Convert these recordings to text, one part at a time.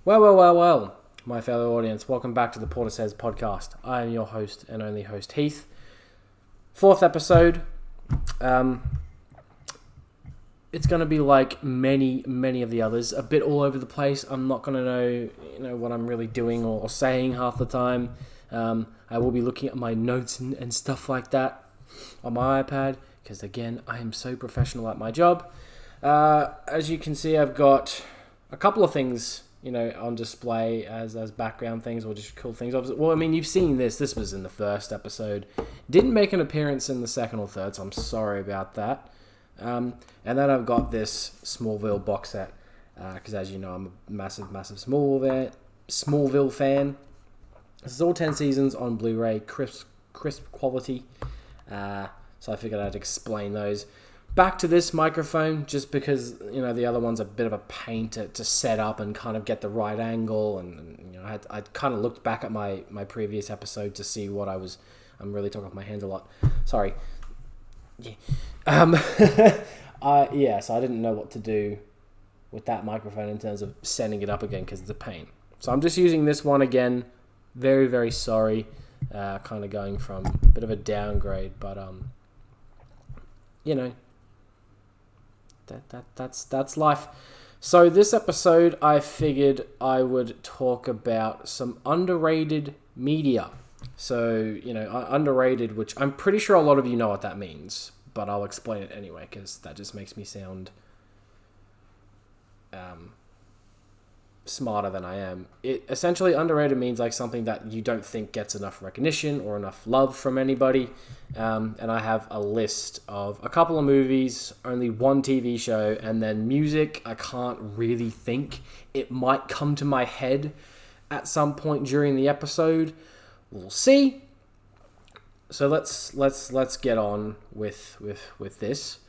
Well, my fellow audience, welcome back to the Porter Says podcast. I am your host and only host, Heath. Fourth episode. It's going to be like many of the others, a bit all over the place. I'm not going to know what I'm really doing or saying half the time. I will be looking at my notes and stuff like that on my iPad, because again, I am so professional at my job. As you can see, I've got a couple of things on display as background things or just cool things. Well, I mean, you've seen this. This was in the first episode. Didn't make an appearance in the second or third, so I'm sorry about that. And then I've got this Smallville box set, because as you know, I'm a massive Smallville fan. This is all 10 seasons on Blu-ray, crisp quality. So I figured I'd explain those. Back to this microphone, just because the other one's a bit of a pain to set up and kind of get the right angle, and I kind of looked back at my previous episode to see what I'm really talking off my hands a lot. Sorry. Yeah. So I didn't know what to do with that microphone in terms of setting it up again because it's a pain. So I'm just using this one again. Very, very sorry. Kind of going from a bit of a downgrade, but that's life. So this episode, I figured I would talk about some underrated media. So, underrated, which I'm pretty sure a lot of you know what that means, but I'll explain it anyway, because that just makes me sound smarter than I am. It essentially, underrated means like something that you don't think gets enough recognition or enough love from anybody. And I have a list of a couple of movies, only one TV show, and then music. I can't really think. It might come to my head at some point during the episode. We'll see. So let's get on with this.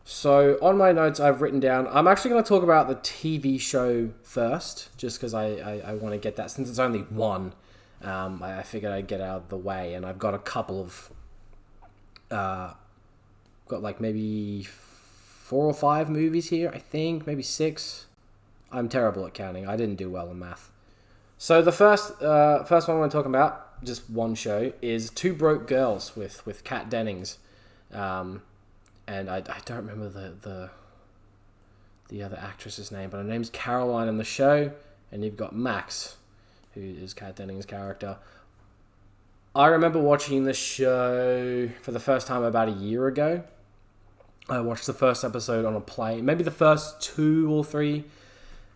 So on my notes, I've written down, I'm actually going to talk about the TV show first, just because I want to get that, since it's only one. I figured I'd get out of the way, and I've got a couple of, got like maybe 4 or 5 movies here, I think, maybe 6. I'm terrible at counting. I didn't do well in math. So the first one I'm talking about, just one show, is Two Broke Girls with Kat Dennings. And I don't remember the other actress's name, but her name's Caroline in the show, and you've got Max, who is Kat Dennings' character. I remember watching this show for the first time about a year ago. I watched the first episode on a plane, maybe the first 2 or 3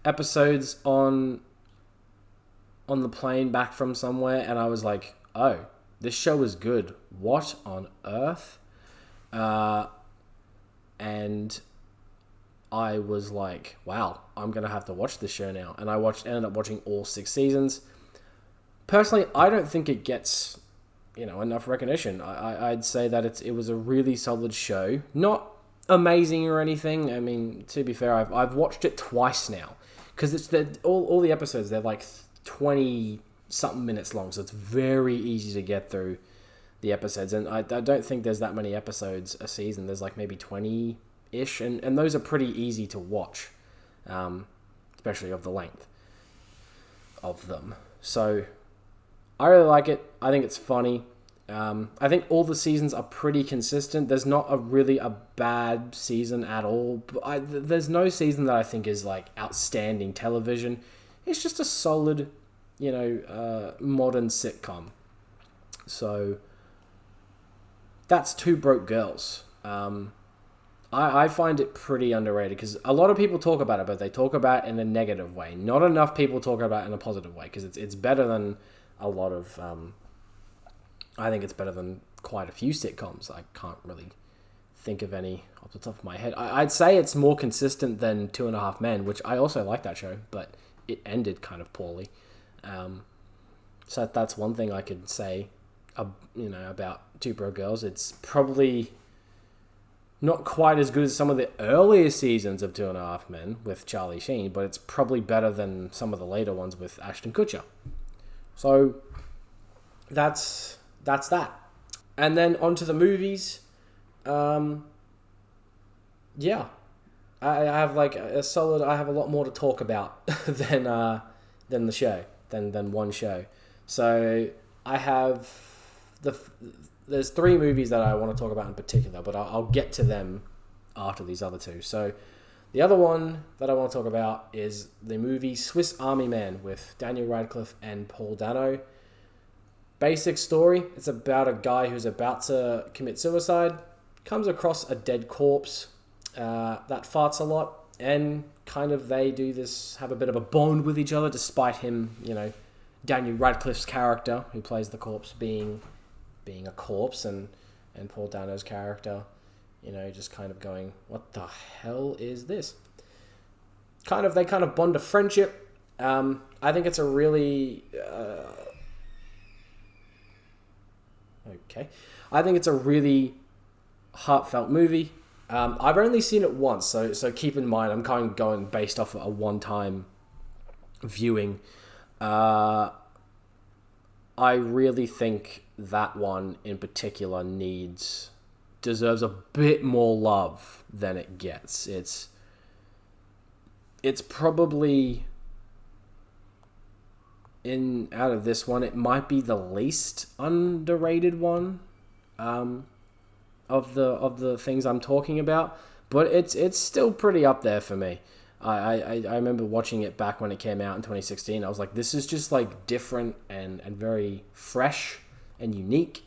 episodes on the plane back from somewhere, and I was like, oh, this show is good. What on earth? And I was like, wow, I'm going to have to watch this show now. And I ended up watching all 6 seasons. Personally, I don't think it gets, enough recognition. I'd say that it was a really solid show. Not amazing or anything. I mean, to be fair, I've watched it twice now. Because it's all the episodes, they're like 20-something minutes long. So it's very easy to get through the episodes, and I don't think there's that many episodes a season. There's like maybe 20-ish, and those are pretty easy to watch, especially of the length of them. So I really like it. I think it's funny. I think all the seasons are pretty consistent. There's not a bad season at all. But there's no season that I think is like outstanding television. It's just a solid, modern sitcom. So that's Two Broke Girls. I find it pretty underrated because a lot of people talk about it, but they talk about it in a negative way. Not enough people talk about it in a positive way, because it's better than a lot of... I think it's better than quite a few sitcoms. I can't really think of any off the top of my head. I'd say it's more consistent than 2.5 Men, which I also like that show, but it ended kind of poorly. So that's one thing I could say about Two Broke Girls. It's probably not quite as good as some of the earlier seasons of 2.5 Men with Charlie Sheen, but it's probably better than some of the later ones with Ashton Kutcher. So that's that. And then onto the movies. I have like a solid. I have a lot more to talk about than the show than one show. So I have the there's three movies that I want to talk about in particular, but I'll get to them after these other two. So the other one that I want to talk about is the movie Swiss Army Man with Daniel Radcliffe and Paul Dano. Basic story, it's about a guy who's about to commit suicide, comes across a dead corpse that farts a lot, and kind of they do this, have a bit of a bond with each other, despite him, Daniel Radcliffe's character, who plays the corpse, being a corpse, and Paul Dano's character, just kind of going, what the hell is this? They kind of bond a friendship. I think it's a really... I think it's a really heartfelt movie. I've only seen it once, so keep in mind, I'm kind of going based off a one-time viewing. I really think that one in particular deserves a bit more love than it gets. It's probably, out of this one, it might be the least underrated one of the things I'm talking about, but it's still pretty up there for me. I remember watching it back when it came out in 2016. I was like, this is just like different and very fresh and unique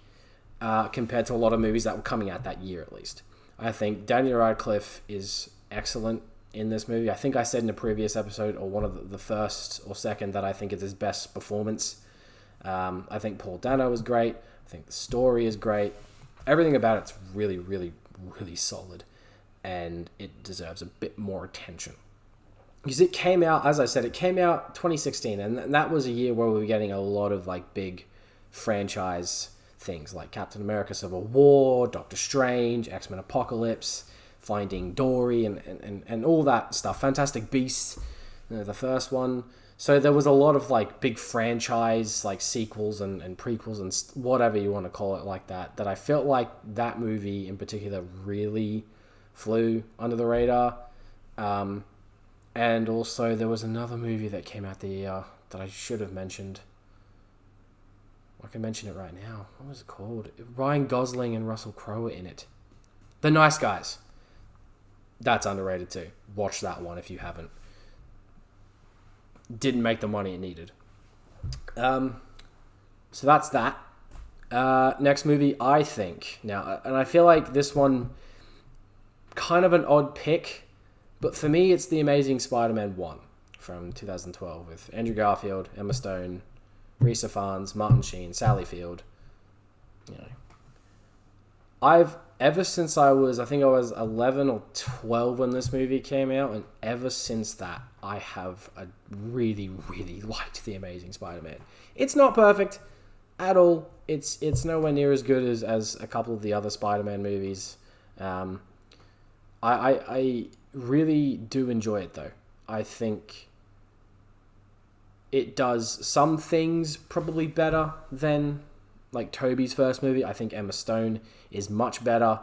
compared to a lot of movies that were coming out that year, at least. I think Daniel Radcliffe is excellent in this movie. I think I said in a previous episode, or one of the first or second, that I think it's his best performance. I think Paul Dano is great. I think the story is great. Everything about it's really, really, really solid, and it deserves a bit more attention. Because it came out, as I said, it came out 2016, and that was a year where we were getting a lot of like big franchise things like Captain America Civil War, Doctor Strange, X-Men Apocalypse, Finding Dory, and all that stuff. Fantastic Beasts, the first one. So there was a lot of like big franchise, like sequels and prequels and whatever you want to call it, like that I felt like that movie in particular really flew under the radar. And also there was another movie that came out the year that I should have mentioned. I can mention it right now. What was it called? Ryan Gosling and Russell Crowe were in it. The Nice Guys. That's underrated too. Watch that one if you haven't. Didn't make the money it needed. So that's that. Next movie, I think. Now, and I feel like this one, kind of an odd pick, but for me, it's The Amazing Spider-Man 1 from 2012 with Andrew Garfield, Emma Stone, Rhys Ifans, Martin Sheen, Sally Field. Ever since I was 11 or 12 when this movie came out, and ever since that, I have really, really liked The Amazing Spider-Man. It's not perfect at all. It's nowhere near as good as a couple of the other Spider-Man movies. I really do enjoy it, though. I think it does some things probably better than like Tobey's first movie. I think Emma Stone is much better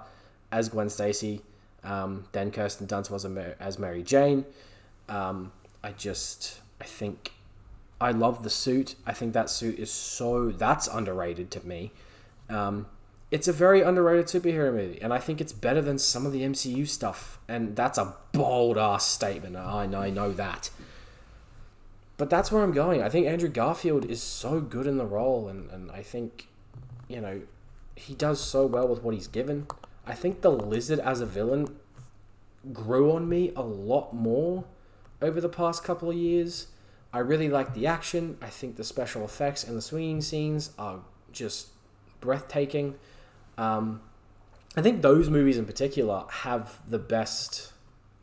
as Gwen Stacy than Kirsten Dunst was as Mary Jane. I think I love the suit. I think that suit that's underrated to me. It's a very underrated superhero movie, and I think it's better than some of the MCU stuff. And that's a bold-ass statement. I know that. But that's where I'm going. I think Andrew Garfield is so good in the role, and I think, he does so well with what he's given. I think the Lizard as a villain grew on me a lot more over the past couple of years. I really like the action. I think the special effects and the swinging scenes are just breathtaking. I think those movies in particular have the best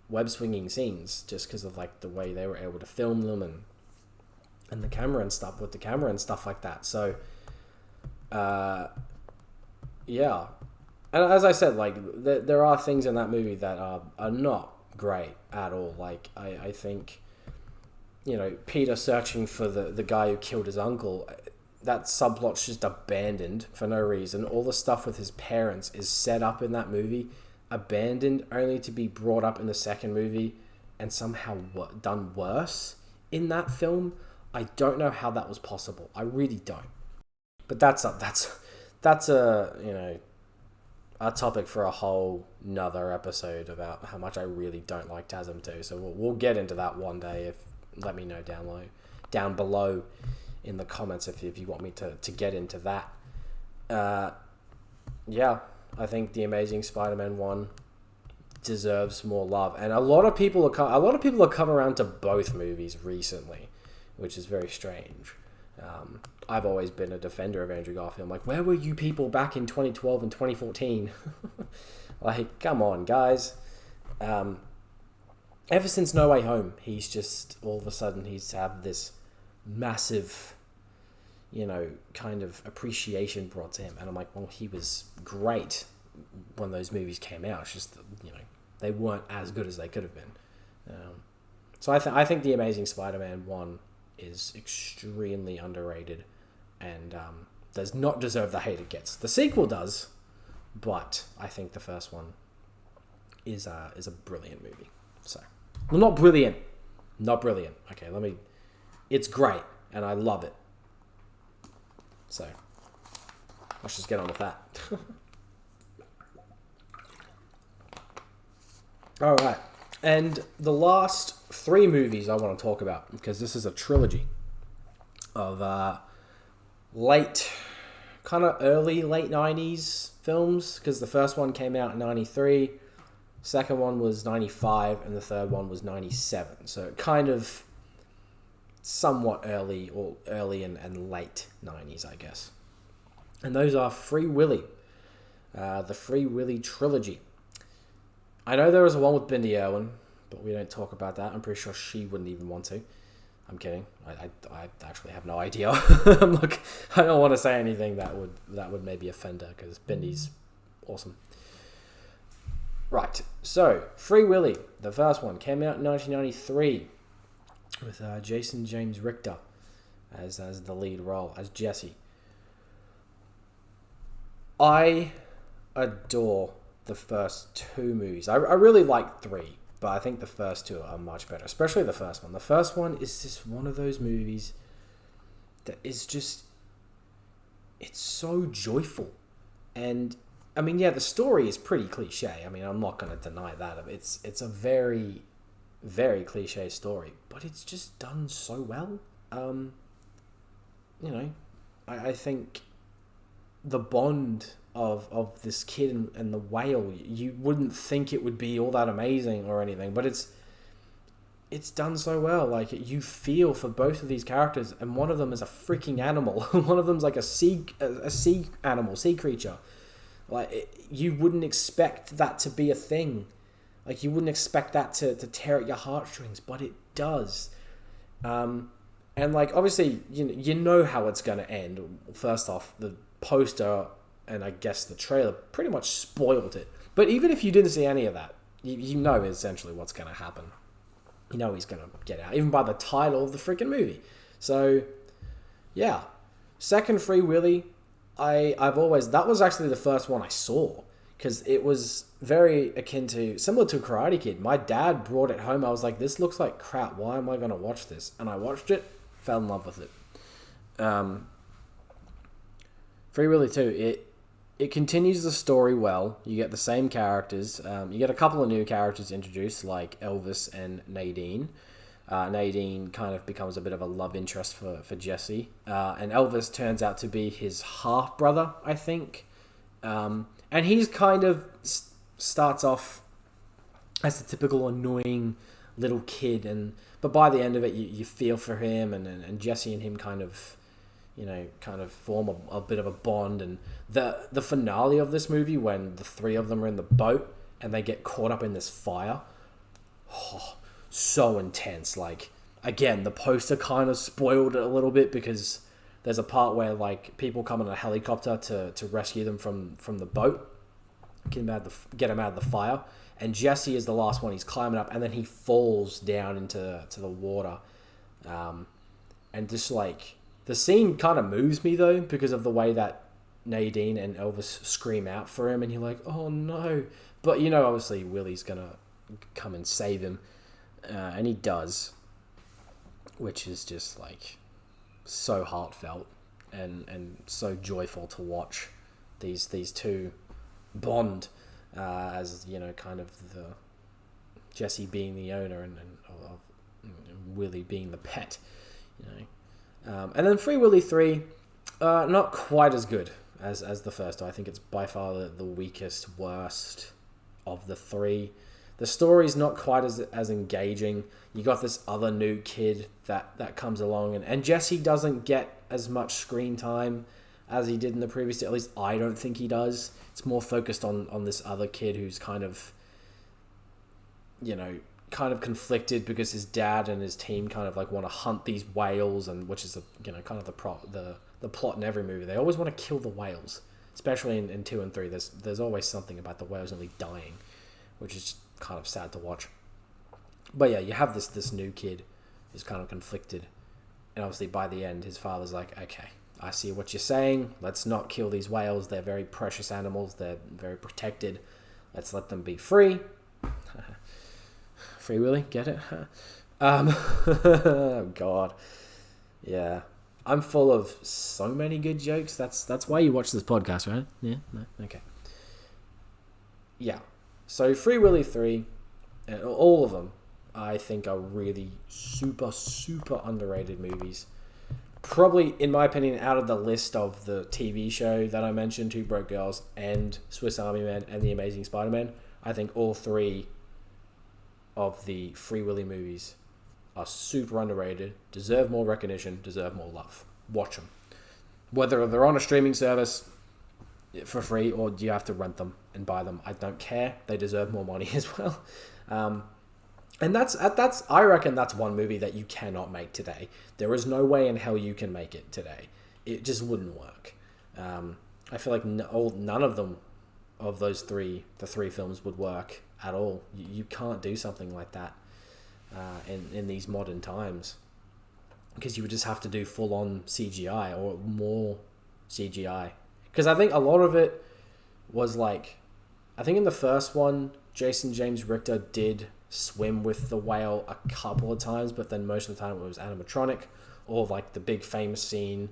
web swinging scenes just because of like the way they were able to film them and the camera and stuff with the camera and stuff like that. So, yeah. And as I said, like there are things in that movie that are not great at all. Like I think, Peter searching for the guy who killed his uncle, that subplot's just abandoned for no reason. All the stuff with his parents is set up in that movie abandoned only to be brought up in the second movie and somehow done worse in that film. I don't know how that was possible. I really don't. But that's a a topic for a whole nother episode about how much I really don't like TASM 2. So we'll get into that one day. If let me know down below in the comments if you want me to get into that. Yeah, I think The Amazing Spider-Man 1 deserves more love, and a lot of people have come around to both movies recently, which is very strange. I've always been a defender of Andrew Garfield. I'm like, where were you people back in 2012 and 2014? Like, come on, guys. Ever since No Way Home, he's just, all of a sudden, he's had this massive, kind of appreciation brought to him. And I'm like, well, he was great when those movies came out. It's just, they weren't as good as they could have been. So I think The Amazing Spider-Man 1 is extremely underrated and does not deserve the hate it gets. The sequel does, but I think the first one is a brilliant movie. So, well, not brilliant. Okay, it's great, and I love it. So, let's just get on with that. All right, and the last 3 movies I want to talk about, because this is a trilogy of late 90s films, because the first one came out in 93, second one was 95, and the third one was 97. So kind of somewhat early and late 90s, I guess. And those are Free Willy, the Free Willy trilogy. I know there was one with Bindi Irwin, but we don't talk about that. I'm pretty sure she wouldn't even want to. I'm kidding. I actually have no idea. Look, I don't want to say anything that would maybe offend her, because Bindi's awesome. Right. So, Free Willy, the first one, came out in 1993 with Jason James Richter as the lead role, as Jesse. I adore the first 2 movies. I really like 3. But I think the first 2 are much better, especially the first one. The first one is just one of those movies that is just, it's so joyful. And, I mean, yeah, the story is pretty cliche. I mean, I'm not going to deny that. It's a very, very cliche story, but it's just done so well. I think the bond of this kid and the whale, you wouldn't think it would be all that amazing or anything, but it's done so well. Like, you feel for both of these characters, and one of them is a freaking animal. One of them's like a sea animal, sea creature. Like, you wouldn't expect that to be a thing. Like, you wouldn't expect that to tear at your heartstrings, but it does. And like, obviously, you know how it's going to end. First off, the poster and I guess the trailer pretty much spoiled it. But even if you didn't see any of that, you know essentially what's going to happen. You know he's going to get out, even by the title of the freaking movie. So, yeah. Second, Free Willy, that was actually the first one I saw, because it was very similar to Karate Kid. My dad brought it home. I was like, this looks like crap. Why am I going to watch this? And I watched it, fell in love with it. Free Willy 2, it continues the story well. You get the same characters. You get a couple of new characters introduced, like Elvis and Nadine. Nadine kind of becomes a bit of a love interest for Jesse. And Elvis turns out to be his half-brother, I think. And he's kind of starts off as the typical annoying little kid. But by the end of it, you feel for him. And Jesse and him kind of form a bit of a bond. And the finale of this movie, when the 3 of them are in the boat and they get caught up in this fire, so intense. Like, again, the poster kind of spoiled it a little bit, because there's a part where, like, people come in a helicopter to rescue them from the boat, get them out of the fire, and Jesse is the last one. He's climbing up, and then he falls down into the water, and just like, the scene kind of moves me, though, because of the way that Nadine and Elvis scream out for him, and you're like, oh no. But obviously Willie's gonna come and save him, and he does, which is just like so heartfelt and so joyful to watch these two bond, as kind of the Jesse being the owner and of Willie being the pet, and then Free Willy 3, not quite as good as the first. I think it's by far the weakest, worst of the three. The story's not quite as engaging. You got this other new kid that comes along, and Jesse doesn't get as much screen time as he did in the previous. At least I don't think he does. It's more focused on this other kid who's kind of conflicted because his dad and his team kind of like want to hunt these whales, and which is kind of the plot in every movie. They always want to kill the whales, especially in 2 and 3. There's always something about the whales nearly dying, which is kind of sad to watch. But yeah, you have this new kid who's kind of conflicted, and obviously by the end his father's like, okay, I see what you're saying, let's not kill these whales, they're very precious animals, they're very protected, let's let them be free. Free Willy, get it? Oh god, yeah, I'm full of so many good jokes. That's why you watch this podcast, right? Yeah, no, okay, yeah. So Free Willy 3, and all of them, I think are really super, super underrated movies. Probably, in my opinion, out of the list of the TV show that I mentioned, Two Broke Girls and Swiss Army Man and The Amazing Spider-Man, I think all three of the Free Willy movies are super underrated, deserve more recognition, deserve more love. Watch them. Whether they're on a streaming service for free or do you have to rent them and buy them, I don't care. They deserve more money as well. And that's I reckon that's one movie that you cannot make today. There is no way in hell you can make it today. It just wouldn't work. I feel like none of them, of those the three films, would work at all. You can't do something like that in these modern times, because you would just have to do full on CGI or more CGI. Because I think a lot of it was like, I think in the first one, Jason James Richter did swim with the whale a couple of times, but then most of the time it was animatronic, or like the big famous scene,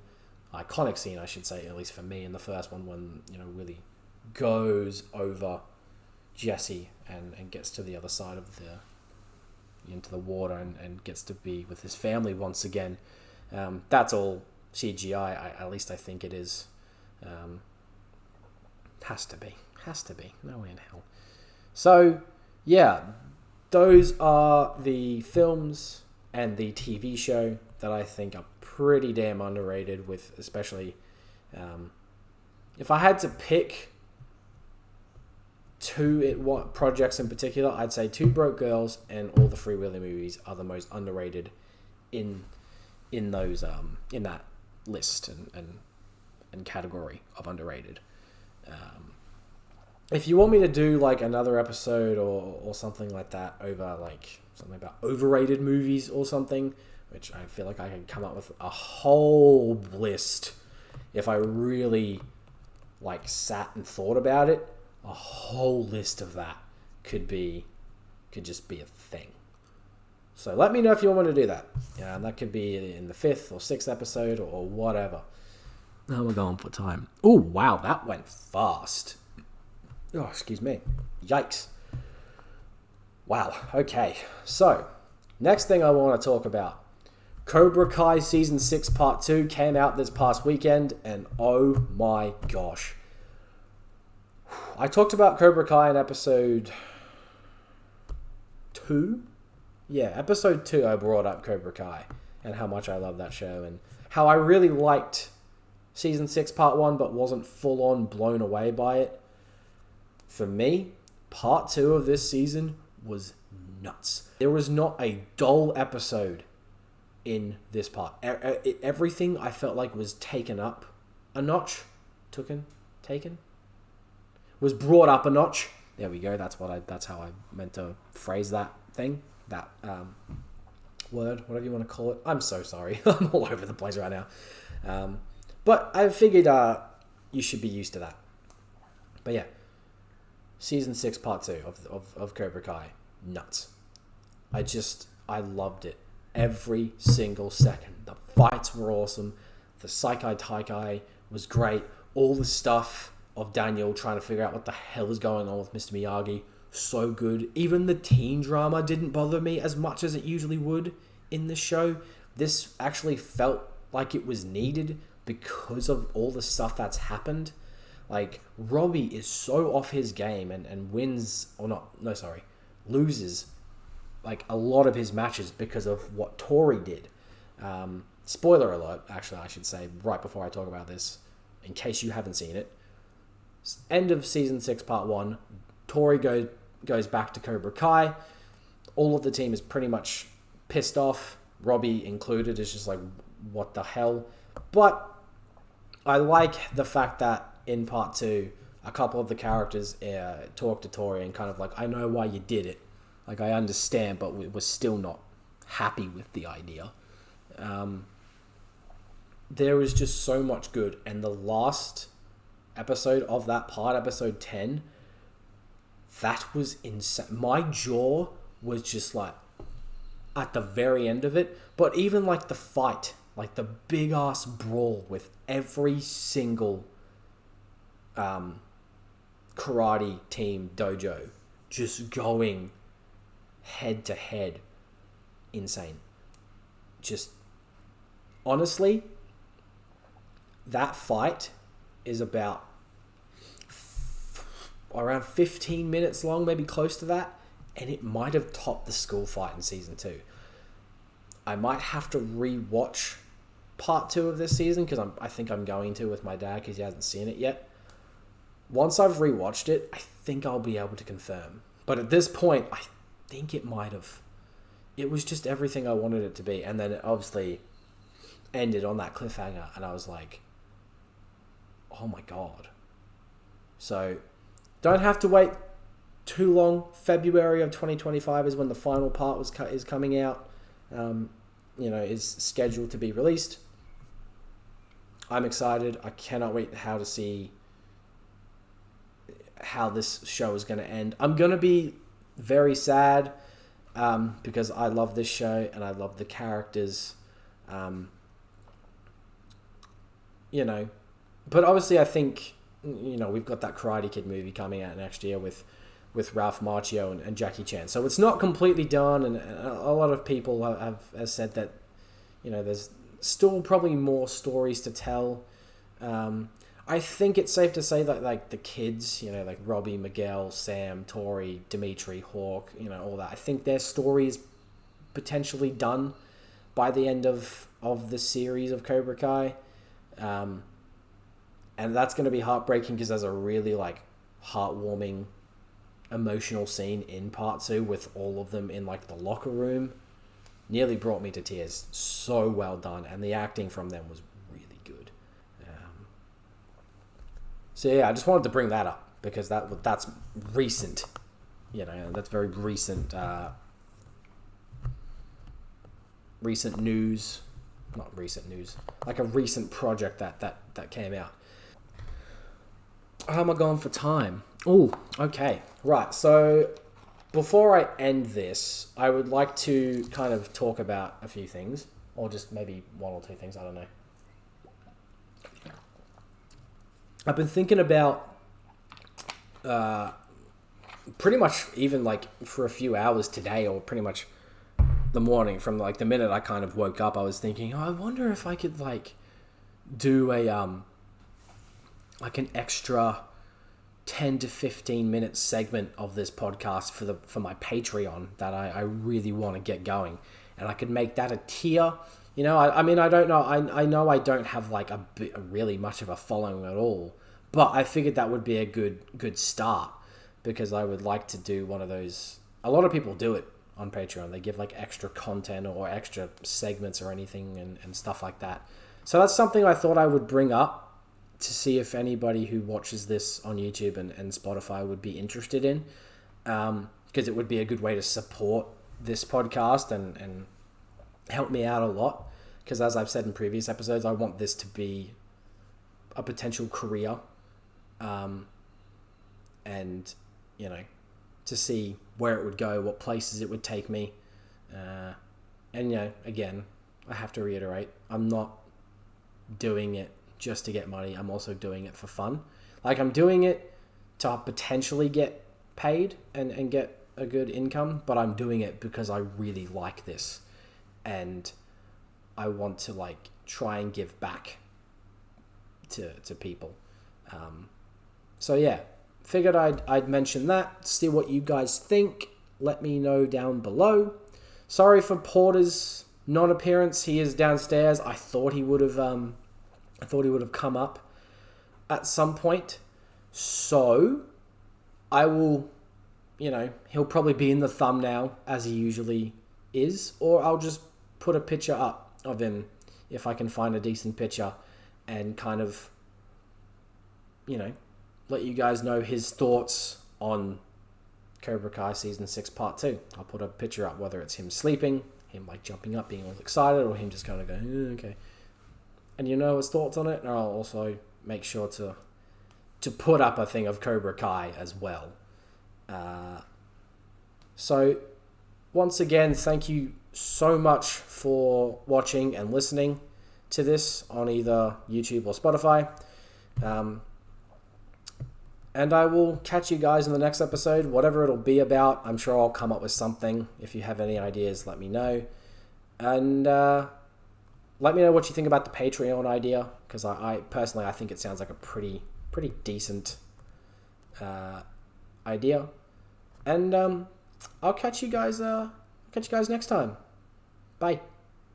iconic scene I should say, at least for me, in the first one, when Willie goes over Jesse and gets to the other side of into the water and gets to be with his family once again. That's all CGI. At least I think it is. Has to be. No way in hell. So yeah, those are the films and the TV show that I think are pretty damn underrated, with especially if I had to pick two projects in particular, I'd say Two Broke Girls and all the Free Willy movies are the most underrated in those in that list and category of underrated. If you want me to do like another episode or something like that over like something about overrated movies or something, which I feel like I can come up with a whole list if I really like sat and thought about it. A whole list of that could just be a thing. So let me know if you want to do that. Yeah, and that could be in the 5th or 6th episode or whatever. How am I going for time? Oh, wow, that went fast. Oh, excuse me. Yikes. Wow, okay. So, next thing I want to talk about. Cobra Kai Season 6 Part 2 came out this past weekend, and oh my gosh. I talked about Cobra Kai in episode 2? Yeah, episode 2 I brought up Cobra Kai and how much I love that show and how I really liked Season 6 Part 1 but wasn't full on blown away by it. For me, Part 2 of this season was nuts. There was not a dull episode in this part. Everything I felt like was taken up a notch. Taken? Was brought up a notch. There we go. That's how I meant to phrase that thing. That word, whatever you want to call it. I'm so sorry. I'm all over the place right now. But I figured you should be used to that. But yeah. season 6 part 2 of Cobra Kai, nuts. I loved it. Every single second. The fights were awesome. The Saikai Taikai was great. All the stuff of Daniel trying to figure out what the hell is going on with Mr. Miyagi, so good. Even the teen drama didn't bother me as much as it usually would in the show. This actually felt like it was needed because of all the stuff that's happened. Like, Robbie is so off his game and loses like a lot of his matches because of what Tori did. Spoiler alert, actually, I should say, right before I talk about this, in case you haven't seen it. End of season 6, part 1, Tori goes back to Cobra Kai. All of the team is pretty much pissed off. Robbie included is just like, what the hell? But I like the fact that in part 2, a couple of the characters talk to Tori and kind of like, I know why you did it. Like, I understand, but we're still not happy with the idea. There is just so much good. And the last episode of that part, episode 10, that was insane. My jaw was just like at the very end of it. But even like the fight, like the big ass brawl with every single karate team dojo just going head to head, insane. Just honestly, that fight is about around 15 minutes long, maybe close to that, and it might have topped the school fight in season 2. I might have to re-watch part 2 of this season because I think I'm going to with my dad because he hasn't seen it yet. Once I've re-watched it, I think I'll be able to confirm. But at this point, I think it might have. It was just everything I wanted it to be, and then it obviously ended on that cliffhanger, and I was like, oh my god. So don't have to wait too long. February of 2025 is when the final part is coming out. Is scheduled to be released. I'm excited. I cannot wait to see how this show is going to end. I'm going to be very sad because I love this show and I love the characters. But obviously I think, we've got that Karate Kid movie coming out next year with Ralph Macchio and Jackie Chan. So it's not completely done, and a lot of people have said that, there's still probably more stories to tell. I think it's safe to say that, like, the kids, like Robbie, Miguel, Sam, Tori, Dimitri, Hawk, all that, I think their story is potentially done by the end of the series of Cobra Kai. And that's going to be heartbreaking because there's a really, like, heartwarming, emotional scene in part 2 with all of them in, like, the locker room. Nearly brought me to tears. So well done. And the acting from them was really good. So yeah, I just wanted to bring that up because that's recent. That's very recent recent news. Not recent news. Like a recent project that came out. How am I going for time? Oh, okay. Right, so before I end this, I would like to kind of talk about a few things. Or just maybe one or two things, I don't know. I've been thinking about pretty much even like for a few hours today, or pretty much the morning, from like the minute I kind of woke up, I was thinking, I wonder if I could like do a like an extra 10 to 15 minute segment of this podcast for my Patreon that I really want to get going, and I could make that a tier. I mean, I don't know. I know I don't have like a really much of a following at all, but I figured that would be a good start because I would like to do one of those. A lot of people do it on Patreon. They give like extra content or extra segments or anything and stuff like that. So that's something I thought I would bring up to see if anybody who watches this on YouTube and Spotify would be interested in, because it would be a good way to support this podcast and help me out a lot. Because as I've said in previous episodes, I want this to be a potential career. And you know, to see where it would go, what places it would take me. And, you know, again, I have to reiterate, I'm not doing it just to get money. I'm also doing it for fun. Like, I'm doing it to potentially get paid and get a good income, but I'm doing it because I really like this. And I want to, like, try and give back to people. So, yeah, figured I'd mention that, see what you guys think. Let me know down below. Sorry for Porter's non-appearance. He is downstairs. I thought he would have come up at some point. So I will, you know, he'll probably be in the thumbnail as he usually is, or I'll just put a picture up of him if I can find a decent picture and kind of, you know, let you guys know his thoughts on Cobra Kai Season 6 Part 2. I'll put a picture up, whether it's him sleeping, him like jumping up, being all excited, or him just kind of going, okay. And you know his thoughts on it, and I'll also make sure to put up a thing of Cobra Kai as well. So, once again, thank you so much for watching and listening to this on either YouTube or Spotify. And I will catch you guys in the next episode, whatever it'll be about. I'm sure I'll come up with something. If you have any ideas, let me know. And let me know what you think about the Patreon idea, because I personally, I think it sounds like a pretty decent idea. And I'll catch you guys next time. Bye.